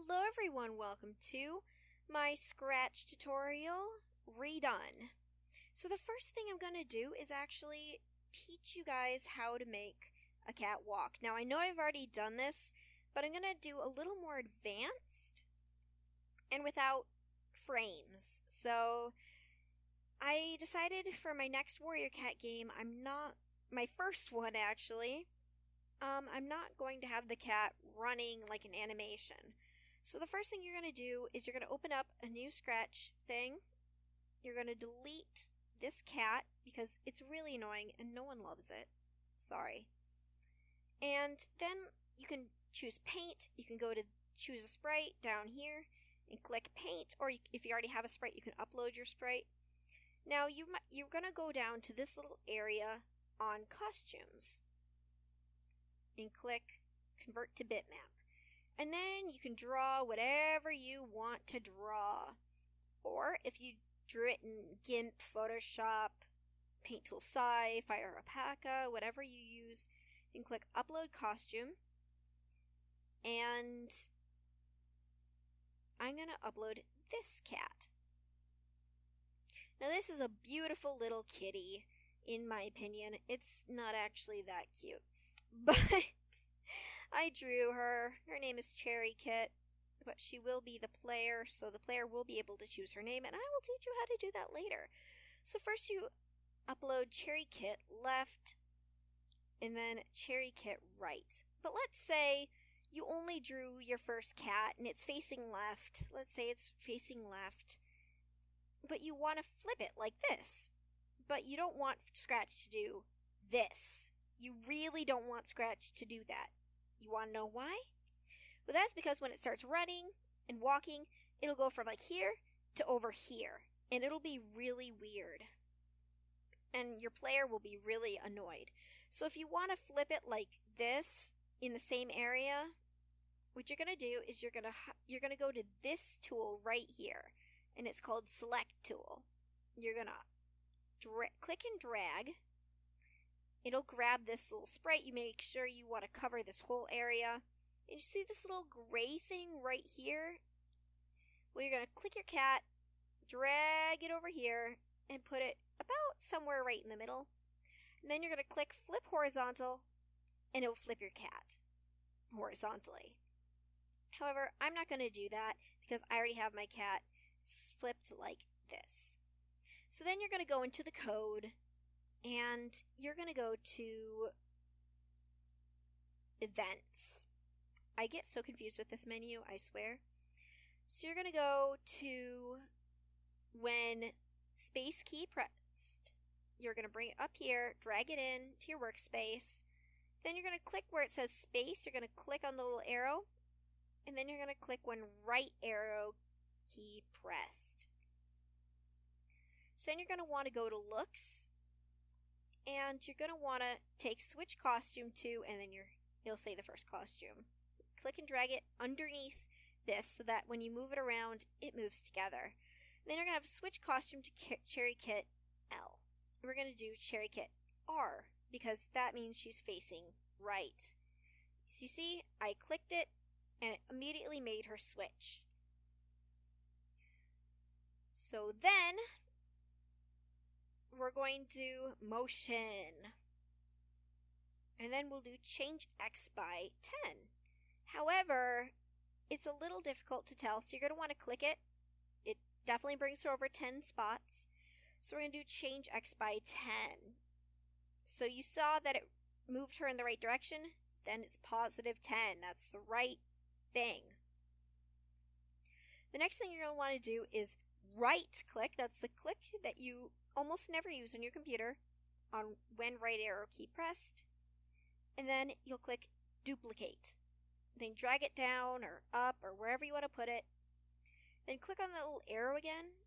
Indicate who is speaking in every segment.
Speaker 1: Hello everyone, welcome to my Scratch tutorial redone. So the first thing I'm going to do is actually teach you guys how to make a cat walk. Now I know I've already done this, but I'm going to do a little more advanced and without frames. So I decided for my next Warrior Cat game, my first one actually, I'm not going to have the cat running like an animation. So the first thing you're going to do is you're going to open up a new Scratch thing. You're going to delete this cat because it's really annoying and no one loves it. Sorry. And then you can choose paint. You can go to choose a sprite down here and click paint, or if you already have a sprite, you can upload your sprite. Now you're going to go down to this little area on costumes and click convert to bitmap. And then you can draw whatever you want to draw. Or if you drew it in GIMP, Photoshop, Paint Tool Sci, Fire Alpaca, whatever you use, you can click upload costume. And I'm going to upload this cat. Now this is a beautiful little kitty, in my opinion. It's not actually that cute. But I drew her. Her name is Cherry Kit, but she will be the player, so the player will be able to choose her name, and I will teach you how to do that later. So first you upload Cherry Kit left, and then Cherry Kit right. But let's say you only drew your first cat, and it's facing left. Let's say it's facing left, but you want to flip it like this. But you don't want Scratch to do this. You really don't want Scratch to do that. You want to know why? Well, that's because when it starts running and walking, it'll go from like here to over here. And it'll be really weird. And your player will be really annoyed. So if you want to flip it like this in the same area, what you're going to do is you're going to go to this tool right here. And it's called Select Tool. You're going to click and drag. It'll grab this little sprite. You make sure you want to cover this whole area. And you see this little gray thing right here? Well, you're going to click your cat, drag it over here, and put it about somewhere right in the middle. And then you're going to click flip horizontal, and it will flip your cat horizontally. However, I'm not going to do that because I already have my cat flipped like this. So then you're going to go into the code, and you're going to go to events. I get so confused with this menu, I swear. So you're going to go to when space key pressed. You're going to bring it up here, drag it in to your workspace. Then you're going to click where it says space. You're going to click on the little arrow. And then you're going to click when right arrow key pressed. So then you're going to want to go to looks. And you're going to want to take switch costume to, and then you'll say the first costume. Click and drag it underneath this so that when you move it around, it moves together. And then you're going to have switch costume to Cherry Kit L. We're going to do Cherry Kit R because that means she's facing right. So you see, I clicked it and it immediately made her switch. So then we're going to motion. And then we'll do change X by 10. However, it's a little difficult to tell, so you're going to want to click it. It definitely brings her over 10 spots. So we're going to do change X by 10. So you saw that it moved her in the right direction, then it's positive 10. That's the right thing. The next thing you're going to want to do is right click. That's the click that you almost never use on your computer on when right arrow key pressed. And then you'll click duplicate. Then drag it down or up or wherever you want to put it. Then click on the little arrow again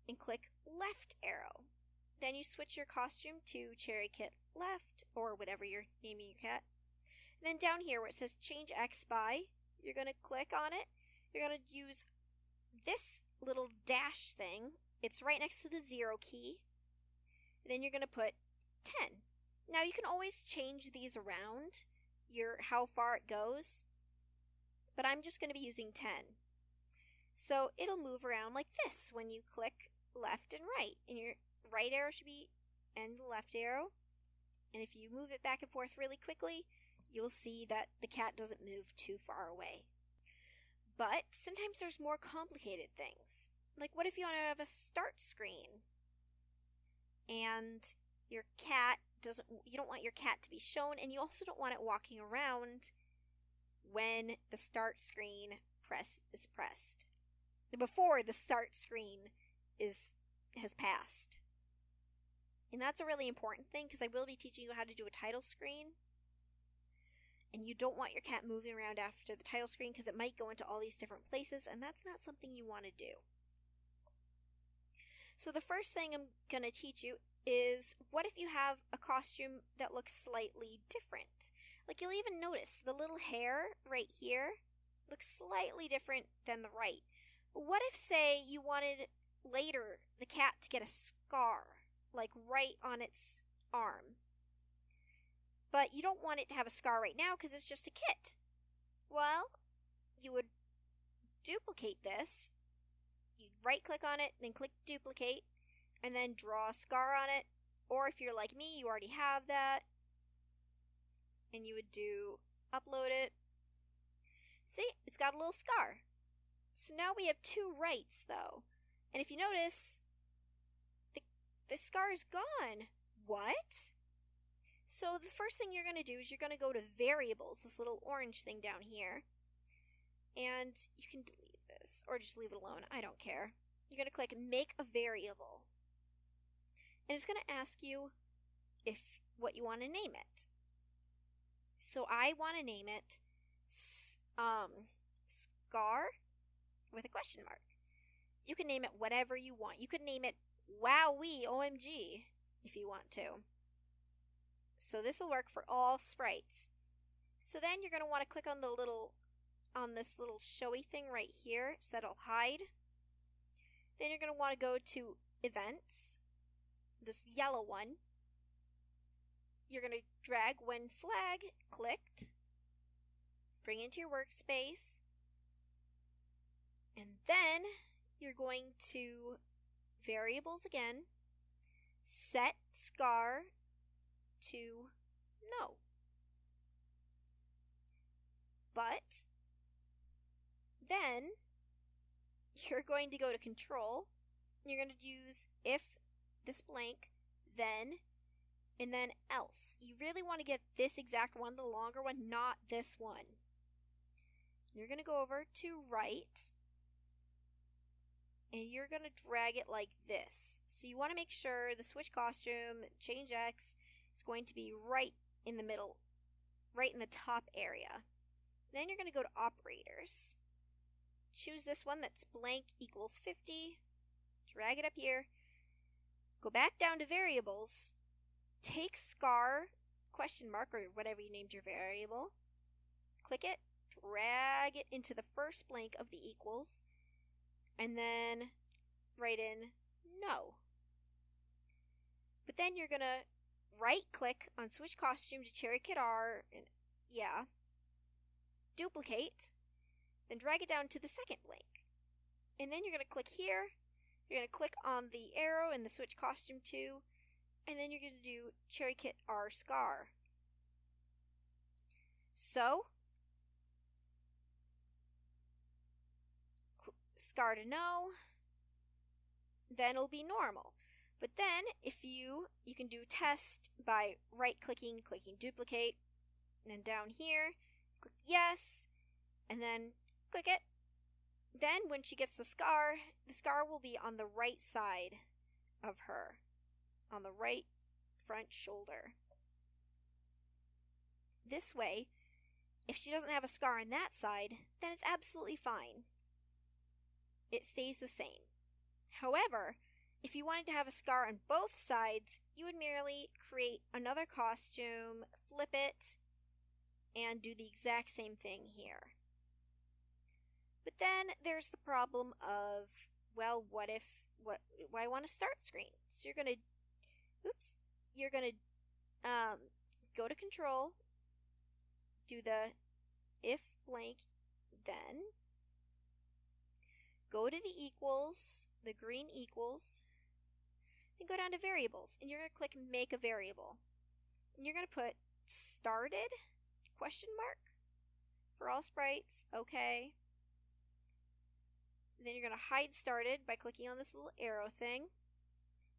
Speaker 1: and click left arrow. Then you switch your costume to Cherry Kit left or whatever you're naming your cat. And then down here where it says change X by, you're going to click on it. You're going to use this little dash thing. It's right next to the 0 key. And then you're going to put 10. Now you can always change these around, how far it goes. but I'm just going to be using 10. So it'll move around like this when you click left and right. And your right arrow should be and the left arrow. And if you move it back and forth really quickly, you'll see that the cat doesn't move too far away. But sometimes there's more complicated things. Like what if you want to have a start screen and your cat you don't want your cat to be shown, and you also don't want it walking around when the start screen is pressed. Before the start screen has passed. And that's a really important thing because I will be teaching you how to do a title screen. And you don't want your cat moving around after the title screen because it might go into all these different places, and that's not something you want to do. So the first thing I'm going to teach you is, what if you have a costume that looks slightly different? Like you'll even notice the little hair right here looks slightly different than the right. But what if, say, you wanted later the cat to get a scar, like right on its arm? But you don't want it to have a scar right now because it's just a kit. Well, you would duplicate this. You'd right click on it, then click duplicate, and then draw a scar on it. Or if you're like me, you already have that, and you would do upload it. See, it's got a little scar. So now we have two rights though. And if you notice, the scar is gone. What? So the first thing you're going to do is you're going to go to variables, this little orange thing down here. And you can delete this or just leave it alone. I don't care. You're going to click make a variable. And it's going to ask you what you want to name it. So I want to name it scar with a question mark. You can name it whatever you want. You could name it wowee OMG if you want to. So this will work for all sprites. So then you're going to want to click on this little showy thing right here, so that'll hide. Then you're going to want to go to events, this yellow one. You're going to drag when flag clicked, bring it into your workspace, and then you're going to variables again, set scar to no. But then you're going to go to control, and you're going to use if this blank, then, and then else. You really want to get this exact one, the longer one, not this one. You're going to go over to right, and you're going to drag it like this. So you want to make sure the switch costume, change X, is going to be right in the middle, right in the top area. Then you're going to go to operators. Choose this one that's blank equals 50. Drag it up here. Go back down to variables. Take scar, question mark, or whatever you named your variable. Click it. Drag it into the first blank of the equals. And then write in no. But then you're going to right click on switch costume to cherry kit R, and duplicate, then drag it down to the second blank. And then you're going to click here, you're going to click on the arrow in the switch costume to, and then you're going to do cherry kit R scar. So, scar to no, then it'll be normal. But then, if you can do test by right-clicking, clicking duplicate, and then down here, click yes, and then click it. Then, when she gets the scar will be on the right side of her, on the right front shoulder. This way, if she doesn't have a scar on that side, then it's absolutely fine. It stays the same. However, if you wanted to have a scar on both sides, you would merely create another costume, flip it, and do the exact same thing here. But then there's the problem of, well, what I want a start screen. So you're going to go to control, do the if blank, Then go to the equals, the green equals, then go down to variables, and you're going to click make a variable. And you're going to put started, question mark, for all sprites, okay. Then you're going to hide started by clicking on this little arrow thing.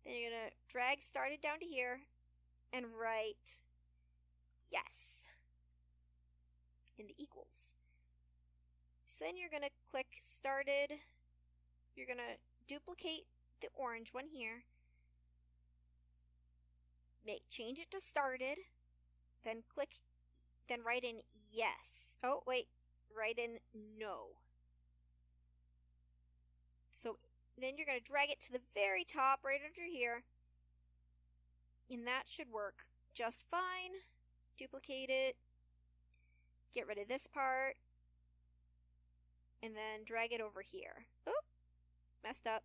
Speaker 1: Then you're going to drag started down to here and write yes in the equals. So then you're going to click started. You're going to duplicate the orange one here. Change it to started. Then write in yes. Oh, wait, write in no. So then you're going to drag it to the very top right under here. And that should work just fine. Duplicate it. Get rid of this part. And then drag it over here. Oop, messed up.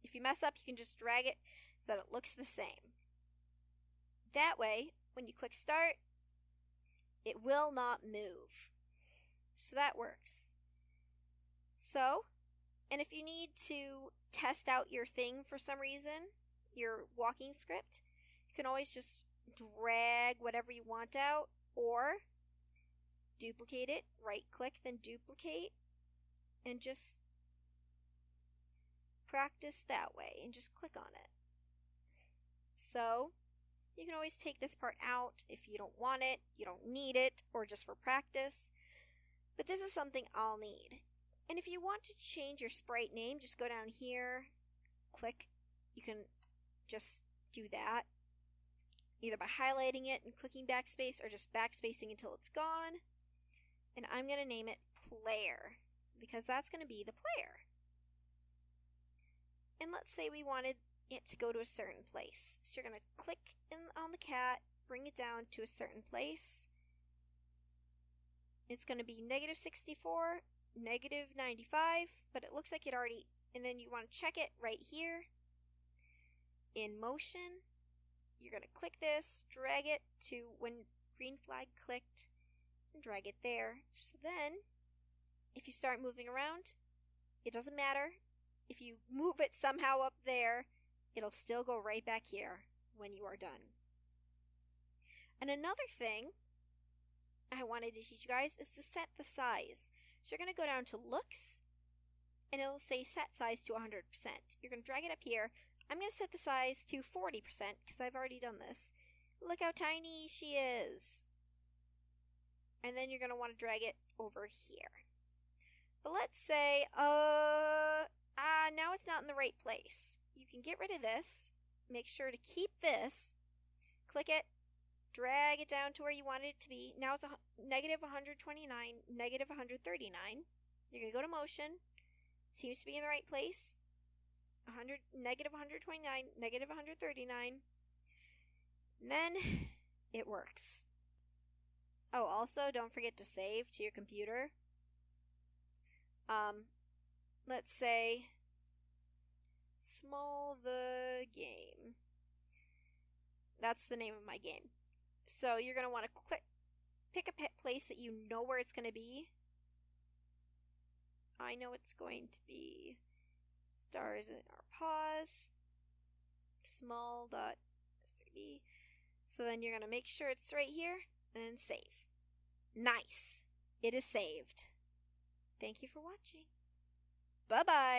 Speaker 1: If you mess up, you can just drag it so that it looks the same. That way, when you click start, it will not move. So that works. So, and if you need to test out your thing for some reason, your walking script, you can always just drag whatever you want out or duplicate it, right click, then duplicate, and just practice that way and just click on it. So, you can always take this part out if you don't want it, you don't need it, or just for practice. But this is something I'll need. And if you want to change your sprite name, just go down here, click. You can just do that, either by highlighting it and clicking backspace or just backspacing until it's gone. And I'm going to name it player because that's going to be the player. And let's say we wanted it to go to a certain place. So you're going to click on the cat, bring it down to a certain place. It's going to be -64, -95, but it looks like it already, and then you want to check it right here. In motion, you're going to click this, drag it to when green flag clicked, and drag it there. So then, if you start moving around, it doesn't matter. If you move it somehow up there, it'll still go right back here when you are done. And another thing I wanted to teach you guys is to set the size. So you're going to go down to looks, and it'll say set size to 100%. You're going to drag it up here. I'm going to set the size to 40% because I've already done this. Look how tiny she is. And then you're going to want to drag it over here. But let's say, now it's not in the right place. You can get rid of this. Make sure to keep this. Click it. Drag it down to where you want it to be. Now it's -129, -139. You're going to go to motion. Seems to be in the right place. -129, -139. And then it works. Oh, also don't forget to save to your computer. Let's say Small the Game. That's the name of my game. So you're going to want to pick a place that you know where it's going to be. I know it's going to be Stars in Our Paws. Small.s3b. So then you're going to make sure it's right here and save. Nice. It is saved. Thank you for watching. Bye-bye.